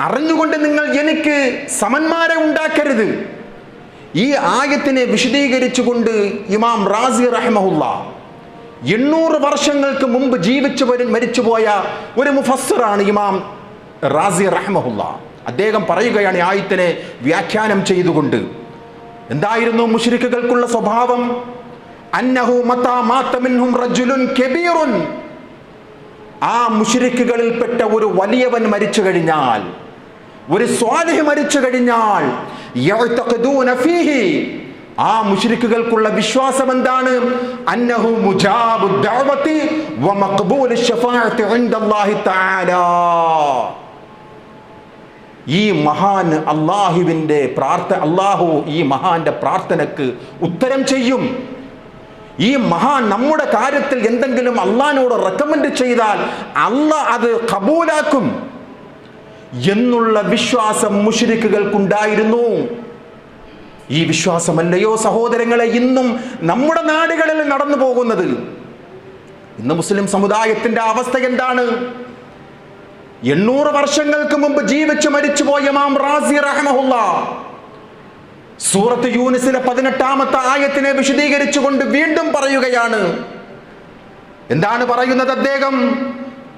അറിഞ്ഞുകൊണ്ട് നിങ്ങൾ എനിക്ക് സമന്മാരെ ഉണ്ടാക്കരുത്. ഈ ആയത്തിനെ വിശദീകരിച്ചുകൊണ്ട് ഇമാം റാസി റഹ്മഹുല്ലാ 800 വർഷങ്ങൾക്ക് മുമ്പ് മരിച്ചുപോയ ഒരു മുഫസ്സിറാണ് ഇമാം റാസി റഹ്മഹുല്ലാ. അദ്ദേഹം പറയുകയാണ് ഈ ആയത്തിനെ വ്യാഖ്യാനം ചെയ്തുകൊണ്ട്, എന്തായിരുന്നു മുശ്രിക്കുകൾക്കുള്ള സ്വഭാവം? അന്നഹു മതാ മാത മിൻഹും റജുലുൻ കബീറുൻ, ആ മുശ്രിക്കുകളിൽപ്പെട്ട ഒരു വലിയവൻ മരിച്ചു കഴിഞ്ഞാൽ, ഒരു സ്വാലിഹ് മരിച്ചു കഴിഞ്ഞാൽ, യഅ്തഖിദൂന ഫീഹി, ആ മുശ്രിക്കുകൾക്കുള്ള വിശ്വാസം എന്താണ്? അന്നഹു മുജാബു ദഅവതി വ മഖ്ബൂലു ശഫാഅത്തി ഇൻദല്ലാഹി തആല, ഈ മഹാൻ അല്ലാഹുവിന്റെ അല്ലാഹു ഈ മഹാന്റെ പ്രാർത്ഥനക്ക് ഉത്തരം ചെയ്യും. ഈ മഹാൻ നമ്മുടെ കാര്യത്തിൽ എന്തെങ്കിലും അള്ളാഹിനോട് റെക്കമെൻഡ് ചെയ്താൽ അല്ലാഹ് അത് ഖബൂലാക്കും എന്നുള്ള വിശ്വാസം മുശ്രിക്കുകൾക്കുണ്ടായിരുന്നു. ഈ വിശ്വാസമല്ലയോ സഹോദരങ്ങളെ ഇന്നും നമ്മുടെ നാടുകളിൽ നടന്നു പോകുന്നത്? ഇന്ന് മുസ്ലിം സമുദായത്തിന്റെ അവസ്ഥ എന്താണ്? 800 വർഷങ്ങൾക്ക് മുമ്പ് മരിച്ചുപോയ ഇമാം റാസി റഹ്മഹുല്ലാ സൂറത്ത് യൂനിസിലെ 18-ാമത്തെ ആയത്തിനെ വിശദീകരിച്ചുകൊണ്ട് വീണ്ടും പറയുകയാണ്. എന്താണ് പറയുന്നത് അദ്ദേഹം?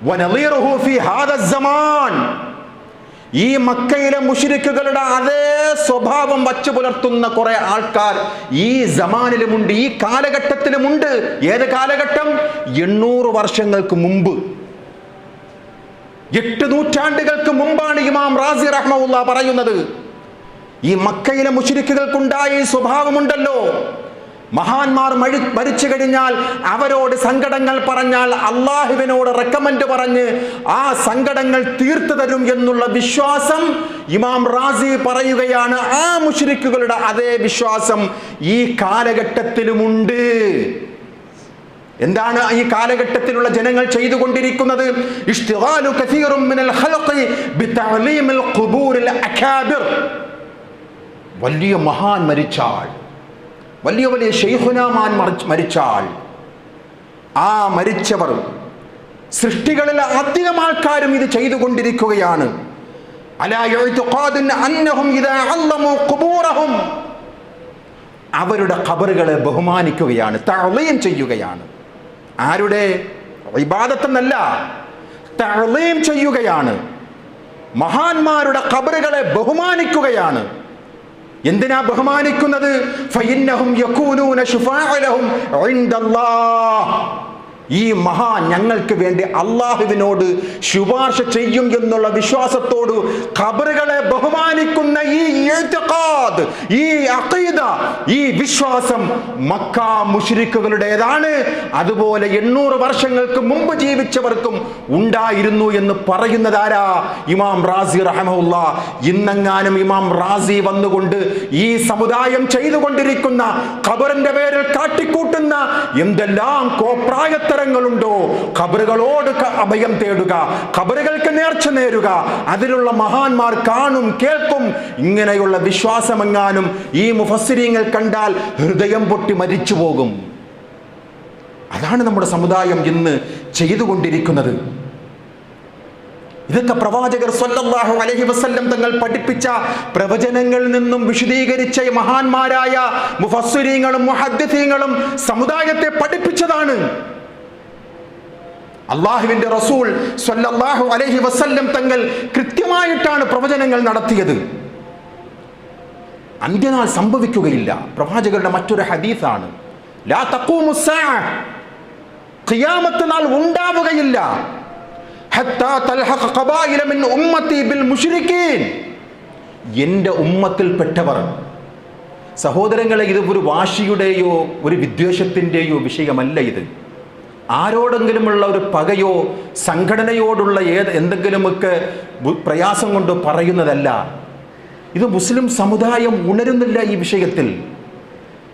വനളീറുഹു ഫീ ഹാദ സമാൻ. ഈ മക്കയിലെ മുശ്രിക്കുകളുടെ അതേ സ്വഭാവം വച്ചു പുലർത്തുന്ന കുറെ ആൾക്കാർ ഈ സമാനിലുമുണ്ട്, ഈ കാലഘട്ടത്തിലുമുണ്ട്. ഏത് കാലഘട്ടം? 800 വർഷങ്ങൾക്ക് മുമ്പ്, 8 നൂറ്റാണ്ടുകൾക്ക് മുമ്പാണ് ഇമാം റാസി റഹ്മഹുല്ലാഹ് പറയുന്നത്. ഈ മക്കയിലെ മുശ്രിക്കുകൾക്കുണ്ടായ ഈ സ്വഭാവമുണ്ടല്ലോ, മഹാന്മാർ മരിച്ചു കഴിഞ്ഞാൽ അവരോട് സങ്കടങ്ങൾ പറഞ്ഞാൽ അള്ളാഹുവിനോട് റെക്കമെൻഡ് പറഞ്ഞ് ആ സങ്കടങ്ങൾ തീർത്തു തരും എന്നുള്ള വിശ്വാസം ഇമാം റാസി പറയുകയാണ്. ആ മുശ്രിക്കുകളുടെ അതേ വിശ്വാസം ഈ കാലഘട്ടത്തിലുമുണ്ട്. എന്താണ് ഈ കാലഘട്ടത്തിലുള്ള ജനങ്ങൾ ചെയ്തുകൊണ്ടിരിക്കുന്നത്? ഇഷ്തിഗാലു കസീറുൻ മിനൽ ഖൽഖി ബിതഅലീമിൽ ഖുബൂരിൽ അകാബിർ. വലിയ മഹാൻ മരിച്ചാൽ, വലിയ വലിയ ശൈഖുനാമാൻ മരിച്ചാൽ, ആ മരിച്ചവർ സൃഷ്ടികളിൽ അധികം ആൾക്കാരും ഇത് ചെയ്തുകൊണ്ടിരിക്കുകയാണ്. അലാ യഅ്തിഖാദുൻ അന്നഹും ഇദാ അല്ലമു ഖുബൂറഹും. അവരുടെ ഖബറുകളെ ബഹുമാനിക്കുകയാണ്, തഅലീം ചെയ്യുകയാണ്. ആരുടെ? ഇബാദത്തെന്നല്ല, തഅലീം ചെയ്യുകയാണ്. മഹാന്മാരുടെ ഖബറുകളെ ബഹുമാനിക്കുകയാണ്. എന്തിനാ ബഹുമാനിക്കുന്നത്? ഫഇന്നഹും യകൂനൂന ശുഫാഅ ലഹും ഇൻദല്ലാഹ്. ഈ മഹാൻ ഞങ്ങൾക്ക് വേണ്ടി അള്ളാഹുവിനോട് ശുപാർശ ചെയ്യും എന്നുള്ള വിശ്വാസത്തോട് ഖബറുകളെ ബഹുമാനിക്കുന്ന ഈ ഇഅ്തിഖാദ്, ഈ അഖീദ, ഈ വിശ്വാസം മക്ക മുശ്രിക്കുകളുടേതാണ്. അതുപോലെ 800 വർഷങ്ങൾക്ക് മുമ്പ് ജീവിച്ചവർക്കും ഉണ്ടായിരുന്നു എന്ന് പറയുന്നതാരാ? ഇമാം റാസി റഹ്മഹുല്ലാഹ്. ഇന്നെങ്ങാനും ഇമാം റാസി വന്നുകൊണ്ട് ഈ സമുദായം ചെയ്തുകൊണ്ടിരിക്കുന്ന ഖബറിന്റെ പേരിൽ കാട്ടിക്കൂട്ടുന്ന എന്തെല്ലാം കോപ്രായത്തരങ്ങളുണ്ടോ, ഖബറുകളോട് അഭയം തേടുക, ഖബറുകൾക്ക് നേർച്ച നേരുക, അതിലുള്ള മഹാന്മാർ കാണും കേൾക്കും, ഇങ്ങനെയുള്ള വിശ്വാസമെങ്ങാനും ഈ മുഫസ്സിരീങ്ങൾ കണ്ടാൽ ഹൃദയം പൊട്ടി മരിച്ചു പോകും. അതാണ് നമ്മുടെ സമുദായം ഇന്ന് ചെയ്തുകൊണ്ടിരിക്കുന്നത്. ഇതൊക്കെ പ്രവാചകർ സ്വല്ലല്ലാഹു അലൈഹി വസല്ലം തങ്ങൾ പഠിപ്പിച്ച പ്രവചനങ്ങളിൽ നിന്നും വിശദീകരിച്ച മഹാന്മാരായ മുഫസ്സിരീങ്ങളും മുഹദ്ദിഥീങ്ങളും സമുദായത്തെ പഠിപ്പിച്ചതാണ്. അള്ളാഹുവിന്റെ റസൂൽ സ്വല്ലല്ലാഹു അലൈഹി വസല്ലം തങ്ങൾ കൃത്യമായിട്ടാണ് പ്രവചനങ്ങൾ നടത്തിയത്. അന്ത്യനാൾ സംഭവിക്കുകയില്ല. പ്രവാചകരുടെ മറ്റൊരു ഹദീസാണ്, ലാ തഖൂമു സ്സാഅ, ഖിയാമത്ത് നാൾ ഉണ്ടാവുകയില്ല, ഹത്താ തൽഹഖ ഖബായില മിൻ ഉമ്മത്തി ബിൽ മുശ്രിക്കീൻ. എൻ്റെ ഉമ്മത്തിൽപ്പെട്ടവർ, സഹോദരങ്ങളെ, ഇത് ഒരു വാശിയുടെയോ ഒരു വിദ്വേഷത്തിൻ്റെയോ വിഷയമല്ല. ഇത് ആരോടെങ്കിലുമുള്ള ഒരു പകയോ സംഘടനയോടുള്ള എന്തെങ്കിലുമൊക്കെ പ്രയാസം കൊണ്ട് പറയുന്നതല്ല. ഇത് മുസ്ലിം സമുദായം ഉണരുന്നില്ല ഈ വിഷയത്തിൽ.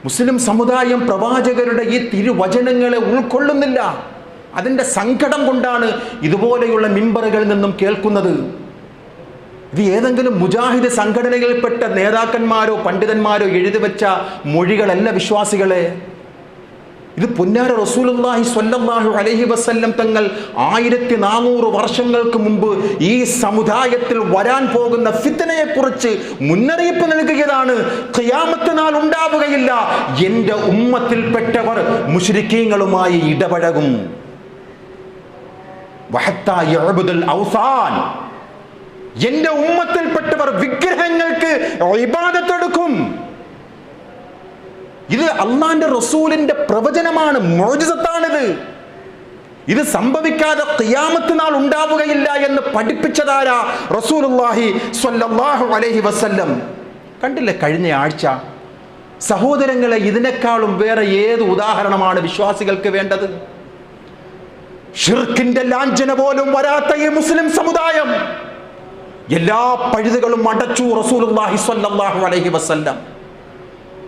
മുസ്ലിം സമുദായം പ്രവാചകരുടെ ഈ തിരുവചനങ്ങളെ ഉൾക്കൊള്ളുന്നില്ല. അതിൻ്റെ സങ്കടം കൊണ്ടാണ് ഇതുപോലെയുള്ള മിമ്പറുകളിൽ നിന്നും കേൾക്കുന്നത്. ഇത് ഏതെങ്കിലും മുജാഹിദ് സംഘടനകളിൽപ്പെട്ട നേതാക്കന്മാരോ പണ്ഡിതന്മാരോ എഴുതി വെച്ച മൊഴികളല്ല വിശ്വാസികളെ. ഇത് പൊന്നാര റസൂലുള്ളാഹി സ്വല്ലല്ലാഹു അലൈഹി വസല്ലം തങ്ങൾ 1400 വർഷങ്ങൾക്ക് മുമ്പ് ഈ സമുദായത്തിൽ വരാൻ പോകുന്ന ഫിത്നയെക്കുറിച്ച് മുന്നറിയിപ്പ് നൽകിയതാണ്. ഖിയാമത്ത് നാൾ ഉണ്ടാവുകയില്ല, എൻ്റെ ഉമ്മത്തിൽപ്പെട്ടവർ മുശ്രിക്കീങ്ങളുമായി ഇടപഴകും. വഹത്താ യഅ്ബുദുൽ ഔസാൻ, എൻ്റെ ഉമ്മത്തിൽപ്പെട്ടവർ വിഗ്രഹങ്ങൾക്ക് ഇബാദത്ത് എടുക്കും. ഇത് അള്ളാന്റെ റസൂലിന്റെ പ്രവചനമാണ്, മുഅ്ജിസത്താണിത്. ഇത് സംഭവിക്കാതെ ഖിയാമത്ത് നാൾ ഉണ്ടാവുകയില്ല എന്ന് പഠിപ്പിച്ചതാരാ? റസൂലുള്ളാഹി സ്വല്ലല്ലാഹു അലൈഹി വസല്ലം. കണ്ടില്ലേ കഴിഞ്ഞ ആഴ്ച? സഹോദരങ്ങളെ, ഇതിനേക്കാളും വേറെ ഏത് ഉദാഹരണമാണ് വിശ്വാസികൾക്ക് വേണ്ടത്? ഷിർക്കിന്റെ ലാഞ്ചന പോലും വരാത്ത ഈ മുസ്ലിം സമുദായം എല്ലാ പഴുതുകളും അടച്ചു റസൂലുള്ളാഹി സ്വല്ലല്ലാഹു അലൈഹി വസല്ലം.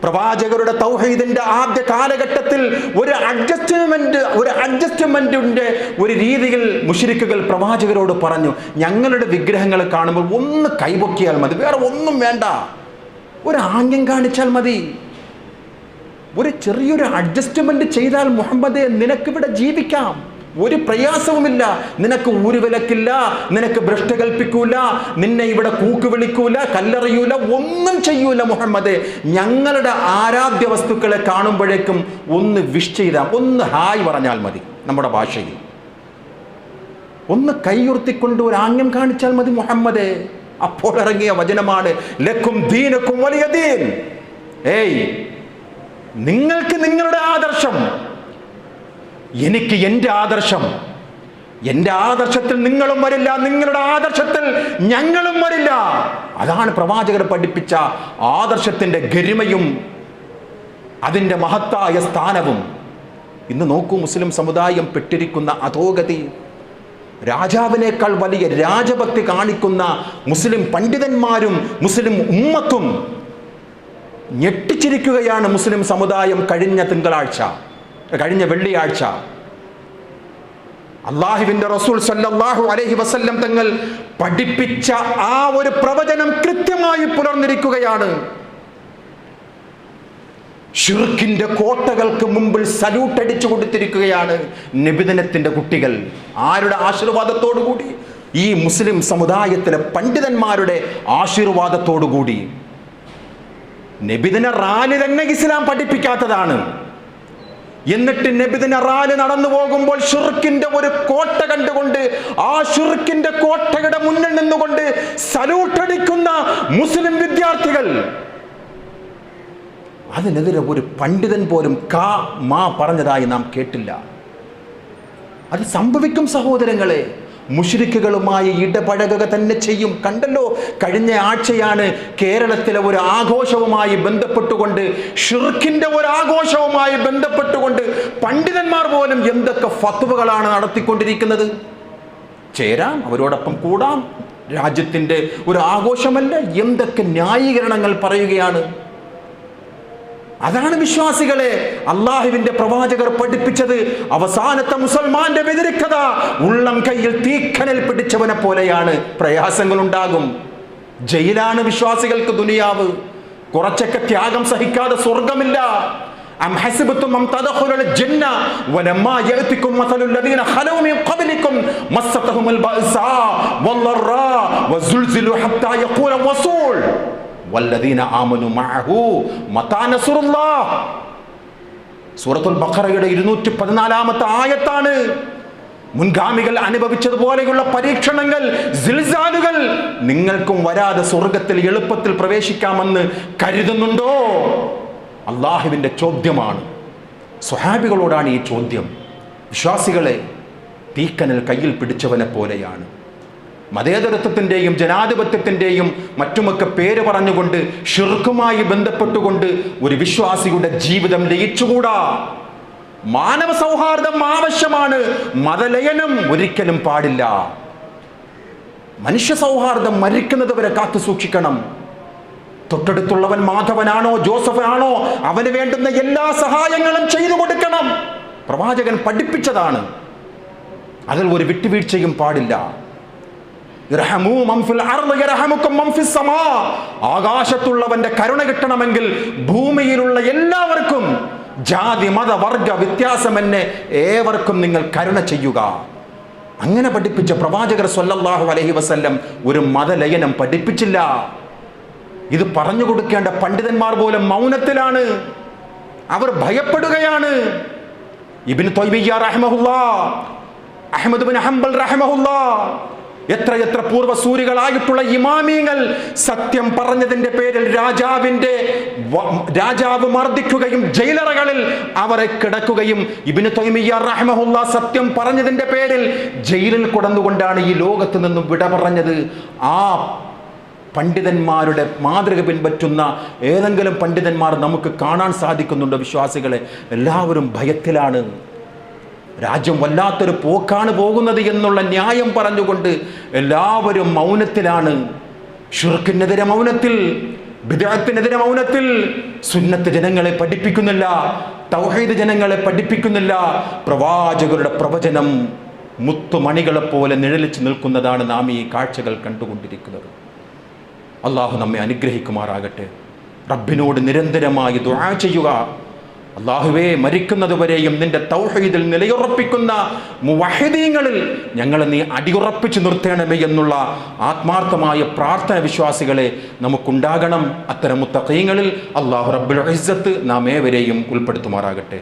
പ്രവാചകരുടെ തൗഹീദിന്റെ ആദ്യ കാലഘട്ടത്തിൽ ഒരു അഡ്ജസ്റ്റ്മെന്റിന്റെ ഒരു രീതിയിൽ മുശ്രിക്കുകൾ പ്രവാചകരോട് പറഞ്ഞു, ഞങ്ങളുടെ വിഗ്രഹങ്ങളെ കാണുമ്പോൾ ഒന്ന് കൈപൊക്കിയാൽ മതി, വേറെ ഒന്നും വേണ്ട, ഒരു ആംഗ്യം കാണിച്ചാൽ മതി, ഒരു ചെറിയൊരു അഡ്ജസ്റ്റ്മെന്റ് ചെയ്താൽ മുഹമ്മദേ നിനക്കിവിടെ ജീവിക്കാം ഒരു പ്രയാസവുമില്ല. നിനക്ക് ഊരുവിലക്കില്ല, നിനക്ക് ഭ്രഷ്ട് കൽപ്പിക്കൂല, നിന്നെ ഇവിടെ കൂക്ക് വിളിക്കൂല, കല്ലെറിയൂല, ഒന്നും ചെയ്യൂല മുഹമ്മദ്. ഞങ്ങളുടെ ആരാധ്യ വസ്തുക്കളെ കാണുമ്പോഴേക്കും ഒന്ന് വിഷ് ചെയ്താൽ, ഒന്ന് ഹായ് പറഞ്ഞാൽ മതി. നമ്മുടെ ഭാഷയിൽ ഒന്ന് കൈയുർത്തിക്കൊണ്ട് ഒരു ആംഗ്യം കാണിച്ചാൽ മതി മുഹമ്മദേ. അപ്പോൾ ഇറങ്ങിയ വചനമാണ് ലക്കും ദീനക്കും വലിയ ദീൻ. ഏയ്, നിങ്ങൾക്ക് നിങ്ങളുടെ ആദർശം, എനിക്ക് എൻ്റെ ആദർശം. എൻ്റെ ആദർശത്തിൽ നിങ്ങളും വരില്ല, നിങ്ങളുടെ ആദർശത്തിൽ ഞങ്ങളും വരില്ല. അതാണ് പ്രവാചകർ പഠിപ്പിച്ച ആദർശത്തിൻ്റെ ഗരിമയും അതിൻ്റെ മഹത്തായ സ്ഥാനവും. ഇന്ന് നോക്കൂ, മുസ്ലിം സമുദായം പെട്ടിരിക്കുന്ന അധോഗതി. രാജാവിനേക്കാൾ വലിയ രാജഭക്തി കാണിക്കുന്ന മുസ്ലിം പണ്ഡിതന്മാരും മുസ്ലിം ഉമ്മത്തും ഞെട്ടിച്ചിരിക്കുകയാണ് മുസ്ലിം സമുദായം. കഴിഞ്ഞ വെള്ളിയാഴ്ച അല്ലാഹുവിന്റെ റസൂൽ സല്ലല്ലാഹു അലൈഹി വസല്ലം തങ്ങൾ പഠിപ്പിച്ച ആ ഒരു പ്രവചനം കൃത്യമായി പുലർന്നിരിക്കുകയാണ്. ശിർക്കിന്റെ കോട്ടകൾക്ക് മുമ്പിൽ സല്യൂട്ട് അടിച്ചു കൊടുത്തിരിക്കുകയാണ് നബിദിനത്തിന്റെ കുട്ടികൾ. ആരുടെ ആശീർവാദത്തോടുകൂടി? ഈ മുസ്ലിം സമുദായത്തിലെ പണ്ഡിതന്മാരുടെ ആശീർവാദത്തോടുകൂടി. നബിദിന റാലി തന്നെ ഇസ്ലാം പഠിപ്പിക്കാത്തതാണ്. എന്നിട്ട് നബിദിന റാലി നടന്നു പോകുമ്പോൾ ഷിർക്കിന്റെ ഒരു കോട്ട കണ്ടുകൊണ്ട് ആ ഷിർക്കിന്റെ കോട്ടയുടെ മുന്നിൽ നിന്നുകൊണ്ട് സല്യൂട്ട് അടിക്കുന്ന മുസ്ലിം വിദ്യാർത്ഥികൾ. അതിനെതിരെ ഒരു പണ്ഡിതൻ പോലും മാ പറഞ്ഞതായി നാം കേട്ടില്ല. അത് സംഭവിക്കും സഹോദരങ്ങളെ. മുശ്രിക്കുകളുമായി ഇടപഴകുക തന്നെ ചെയ്യും. കണ്ടല്ലോ, കഴിഞ്ഞ ആഴ്ചയാണ് കേരളത്തിലെ ഒരു ആഘോഷവുമായി ബന്ധപ്പെട്ടുകൊണ്ട്, ഷിർക്കിന്റെ ഒരു ആഘോഷവുമായി ബന്ധപ്പെട്ടുകൊണ്ട് പണ്ഡിതന്മാർ പോലും എന്തൊക്കെ ഫത്വകളാണ് നടത്തിക്കൊണ്ടിരിക്കുന്നത്. ചേരാം, അവരോടൊപ്പം കൂടാം, രാജ്യത്തിൻ്റെ ഒരു ആഘോഷമല്ല, എന്തൊക്കെ ന്യായീകരണങ്ങൾ പറയുകയാണ്. അതാണ് വിശ്വാസികളെ അള്ളാഹുവിന്റെ പ്രവാചകർ പഠിപ്പിച്ചത്. അവസാനത്തെ മുസൽമാന്റെ വ്യതിരിക്തത ഉള്ളം കയ്യിൽ തീക്കനൽ പിടിച്ചവനെ പോലെയാണ്. പ്രയാസങ്ങൾ ഉണ്ടാകും. ജയിലാണ് വിശ്വാസികൾക്ക് ദുനിയാവ്. കുറച്ചൊക്കെ ത്യാഗം സഹിക്കാതെ സ്വർഗമില്ല. أم حسبتم أن تدخلوا الجنة ولما يأتكم مثل الذين خلوا من قبلكم مستهم البأساء والضراء وزلزلوا حتى يقول الرسول والذين آمنوا معه متى نصر الله. സൂറത്തുൽ ബഖറയുടെ 214-ാമത്തെ ആയത്താണ്. മുൻഗാമികൾ അനുഭവിച്ചതുപോലെയുള്ള പരീക്ഷണങ്ങൾ, സിൽസാലുകൾ നിങ്ങൾക്കും വരാതെ സ്വർഗത്തിൽ എളുപ്പത്തിൽ പ്രവേശിക്കാമെന്ന് കരുതുന്നുണ്ടോ? അള്ളാഹുവിൻ്റെ ചോദ്യമാണ്. സ്വഹാബികളോടാണ് ഈ ചോദ്യം. വിശ്വാസികളെ തീക്കനൽ കയ്യിൽ പിടിച്ചവനെ പോലെയാണ്. മതേതരത്വത്തിൻ്റെയും ജനാധിപത്യത്തിൻ്റെയും മറ്റുമൊക്കെ പേര് പറഞ്ഞുകൊണ്ട് ഷിർക്കുമായി ബന്ധപ്പെട്ടുകൊണ്ട് ഒരു വിശ്വാസിയുടെ ജീവിതം ലയിച്ചുകൂടാ. മാനവ സൗഹാർദ്ദം ആവശ്യമാണ്. മതലയനം ഒരിക്കലും പാടില്ല. മനുഷ്യ സൗഹാർദ്ദം മരിക്കുന്നത് വരെ കാത്തു സൂക്ഷിക്കണം. തൊട്ടടുത്തുള്ളവൻ മാധവനാണോ ജോസഫാണോ അവന് വേണ്ടുന്ന എല്ലാ സഹായങ്ങളും ചെയ്തു കൊടുക്കണം. പ്രവാചകൻ പഠിപ്പിച്ചതാണ്. അതിൽ ഒരു വിട്ടുവീഴ്ചയും പാടില്ല. ആകാശത്തുള്ളവന്റെ കരുണ കിട്ടണമെങ്കിൽ ഭൂമിയിലുള്ള എല്ലാവർക്കും, ജാതി മത വർഗ വ്യത്യാസമെന്നെ ഏവർക്കും നിങ്ങൾ കരുണ ചെയ്യുക. അങ്ങനെ പഠിപ്പിച്ച പ്രവാചകർ സ്വല്ലല്ലാഹു അലൈഹി വസല്ലം ഒരു മതലയനം പഠിപ്പിച്ചില്ല. ഇത് പറഞ്ഞു കൊടുക്കേണ്ട പണ്ഡിതന്മാർ പോലും മൗനത്തിലാണ്. അവർ ഭയപ്പെടുകയാണ്. Ibnu Taymiyya റഹിമഹുല്ലാഹ്, Ahmad bin Hanbal റഹിമഹുല്ലാഹ്, എത്ര പൂർവ്വസൂരികളായിട്ടുള്ള ഇമാമിയങ്ങൾ സത്യം പറഞ്ഞതിന്റെ പേരിൽ രാജാവ് മർദ്ദിക്കുകയും ജയിലറകളിൽ അവരെ കിടക്കുകയും, ഇബ്നു തൈമിയ്യ റഹിമഹുല്ലാഹ് സത്യം പറഞ്ഞതിന്റെ പേരിൽ ജയിലിൽ കിടന്നുകൊണ്ടാണ് ഈ ലോകത്ത് നിന്നും വിട പറഞ്ഞത്. ആ പണ്ഡിതന്മാരുടെ മാതൃക പിൻപറ്റുന്ന ഏതെങ്കിലും പണ്ഡിതന്മാർ നമുക്ക് കാണാൻ സാധിക്കുന്നുണ്ടോ? വിശ്വാസികളെ, എല്ലാവരും ഭയത്തിലാണ്. രാജ്യം വല്ലാത്തൊരു പോക്കാണ് പോകുന്നത് എന്നുള്ള ന്യായം പറഞ്ഞുകൊണ്ട് എല്ലാവരും മൗനത്തിലാണ്. ഷിർക്കിനെതിരെ മൗനത്തിൽ, ബിദ്അത്തിനെതിരെ മൗനത്തിൽ. സുന്നത്ത് ജനങ്ങളെ പഠിപ്പിക്കുന്നില്ല, തൗഹീദ് ജനങ്ങളെ പഠിപ്പിക്കുന്നില്ല. പ്രവാചകരുടെ പ്രവചനം മുത്തുമണികളെ പോലെ നിഴലിച്ചു നിൽക്കുന്നതാണ് നാം ഈ കാഴ്ചകൾ കണ്ടുകൊണ്ടിരിക്കുന്നത്. അള്ളാഹു നമ്മെ അനുഗ്രഹിക്കുമാറാകട്ടെ. റബ്ബിനോട് നിരന്തരമായി ദുആ ചെയ്യുക. അല്ലാഹുവേ, മരിക്കുന്നതുവരെയും നിന്റെ തൗഹീദിൽ നിലയുറപ്പിക്കുന്ന മുവഹിദീങ്ങളിൽ ഞങ്ങളെ നീ അടിയുറപ്പിച്ചു നിർത്തണമേ എന്നുള്ള ആത്മാർത്ഥമായ പ്രാർത്ഥന വിശ്വാസികളെ നമുക്കുണ്ടാകണം. അത്തരം മുത്തഖീങ്ങളിൽ അല്ലാഹു റബ്ബുൽ ഇസ്സത്ത് നാം ഏവരെയും ഉൾപ്പെടുത്തുമാറാകട്ടെ.